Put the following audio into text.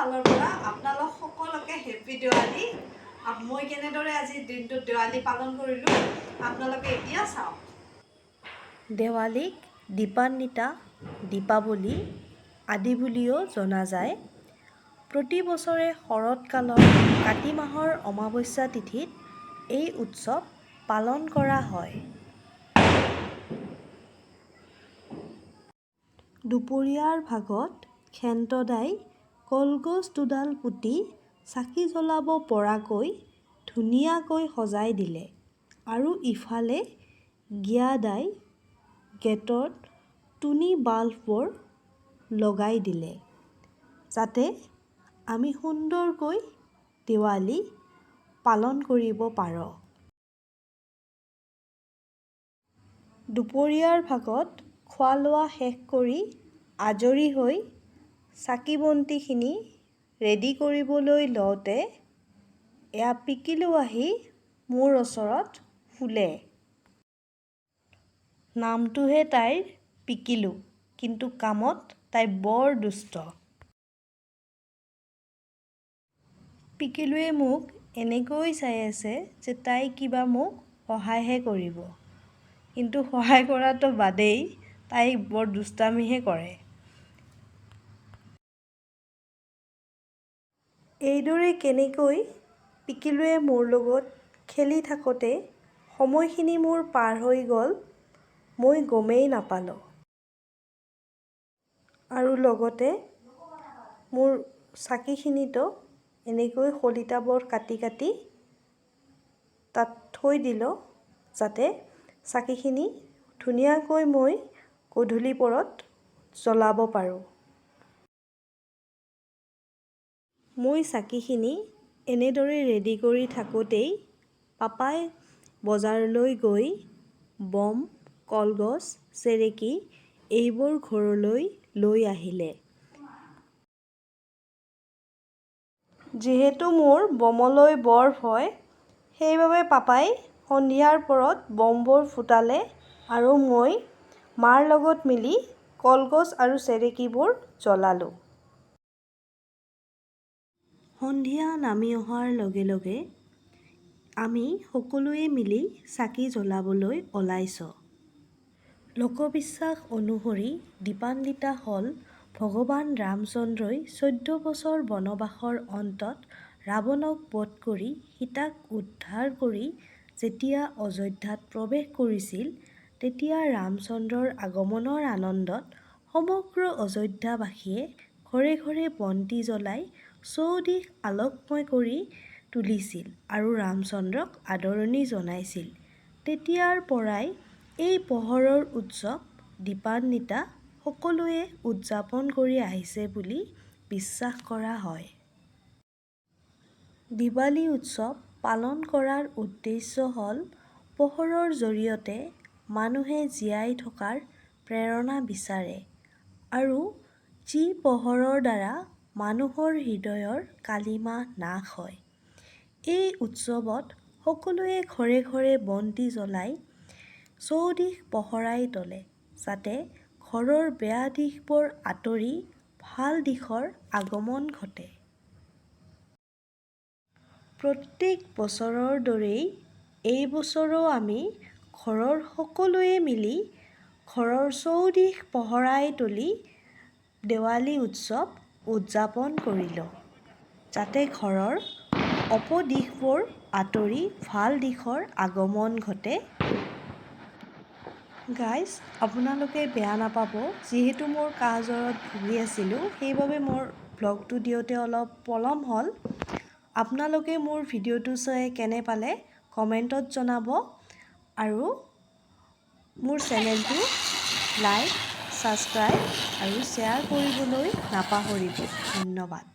ফালৰ পৰা আপোনালোক সকলোকে হেপী দেৱালী। মই কেনেদৰে আজি দিনটো দেৱালী পালন কৰিলোঁ আপোনালোকে এতিয়া চাওক। দেৱালীক দীপান্বিতা, দীপাৱলী আদি বুলিও জনা যায়। প্ৰতি বছৰে শৰৎকালৰ কাতি মাহৰ অমাৱস্যা তিথিত এই উৎসৱ পালন কৰা হয়। দুপৰীয়াৰ ভাগত খেন্তদাই কলগছ দুডাল পুতি চাকি জ্বলাব পৰাকৈ ধুনীয়াকৈ সজাই দিলে আৰু ইফালে গিয়াদাই গেটত টুনি বাল্ববোৰ লগাই দিলে যাতে আমি সুন্দৰকৈ দেৱালী পালন কৰিব পাৰোঁ। দুপৰীয়াৰ ভাগত খোৱা লোৱা শেষ কৰি আজৰি হৈ চাকি বন্তিখিনি ৰেডি কৰিবলৈ লওঁতে এয়া পিকিলু আহি মোৰ ওচৰত শুলে। নামটোহে তাইৰ পিকিলু, কিন্তু কামত তাই বৰ দুষ্ট। পিকিলুৱে মোক এনেকৈ চাই আছে যে তাই কিবা মোক সহায়হে কৰিব, কিন্তু সহায় কৰাটো বাদেই তাই বৰ দুষ্টামিহে কৰে। এইদৰে কেনেকৈ পিকিলুৱে মোৰ লগত খেলি থাকোঁতে সময়খিনি মোৰ পাৰ হৈ গ'ল মই গমেই নাপালোঁ। আৰু লগতে মোৰ চাকিখিনিতো এনেকৈ শলিতাবোৰ কাটি কাটি তাত থৈ দিলোঁ যাতে চাকিখিনি ধুনীয়াকৈ মই গধূলি পৰত জ্বলাব পাৰোঁ। মই চাকিখিনি এনেদৰে ৰেডি কৰি থাকোঁতেই পাপাই বজাৰলৈ গৈ বম, কলগছ, চেৰেকী এইবোৰ ঘৰলৈ লৈ আহিলে। যিহেতু মোৰ বমলৈ বৰ ভয়, সেইবাবে পাপাই সন্ধিয়াৰ পৰত বমবোৰ ফুটালে আৰু মই মাৰ লগত মিলি কলগছ আৰু চেৰেকীবোৰ জ্বলালোঁ। সন্ধিয়া নামি অহাৰ লগে লগে আমি সকলোৱে মিলি চাকি জ্বলাবলৈ ওলাইছোঁ। লোকবিশ্বাস অনুসৰি দীপান্বিতা হ'ল ভগৱান ৰামচন্দ্ৰই 14 বছৰ বনবাসৰ অন্তত ৰাৱণক বধ কৰি সীতাক উদ্ধাৰ কৰি যেতিয়া অযোধ্যাত প্ৰৱেশ কৰিছিল, তেতিয়া ৰামচন্দ্ৰৰ আগমনৰ আনন্দত সমগ্ৰ অযোধ্যাবাসীয়ে ঘৰে ঘৰে বন্তি জ্বলাই চৌদিশ আলোকময় কৰি তুলিছিল আৰু ৰামচন্দ্ৰক আদৰণি জনাইছিল। তেতিয়াৰ পৰাই এই পোহৰৰ উৎসৱ দীপান্বিতা সকলোৱে উদযাপন কৰি আহিছে বুলি বিশ্বাস কৰা হয়। দিৱালী উৎসৱ পালন কৰাৰ উদ্দেশ্য হ'ল পোহৰৰ জৰিয়তে মানুহে জীয়াই থকাৰ প্ৰেৰণা বিচাৰে আৰু যি পোহৰৰ দ্বাৰা মানুহৰ হৃদয়ৰ কালিমা নাশ হয়। এই উৎসৱত সকলোৱে ঘৰে ঘৰে বন্তি জ্বলাই চৌদিশ পোহৰাই তোলে যাতে ঘৰৰ বেয়া দিশবোৰ আঁতৰি ভাল দিশৰ আগমন ঘটে। প্ৰত্যেক বছৰৰ দৰেই এই বছৰো আমি ঘৰৰ সকলোৱে মিলি ঘৰৰ চৌদিশ পোহৰাই তুলি দেৱালী উৎসৱ উদযাপন কৰিলোঁ, যাতে ঘৰৰ অপদিশবোৰ আঁতৰি ভাল দিশৰ আগমন ঘটে। গাইজ, আপোনালোকে বেয়া নাপাব, যিহেতু মোৰ কাহ-জ্বৰত ভুগি আছিলোঁ, সেইবাবে মোৰ ব্লগটো দিওঁতে অলপ পলম হ'ল। আপোনালোকে মোৰ ভিডিঅ'টো চাই কেনে পালে কমেণ্টত জনাব আৰু মোৰ চেনেলটো লাইক, ছাবস্ক্ৰাইব আৰু শ্বেয়াৰ কৰিবলৈ নাপাহৰিব। ধন্যবাদ।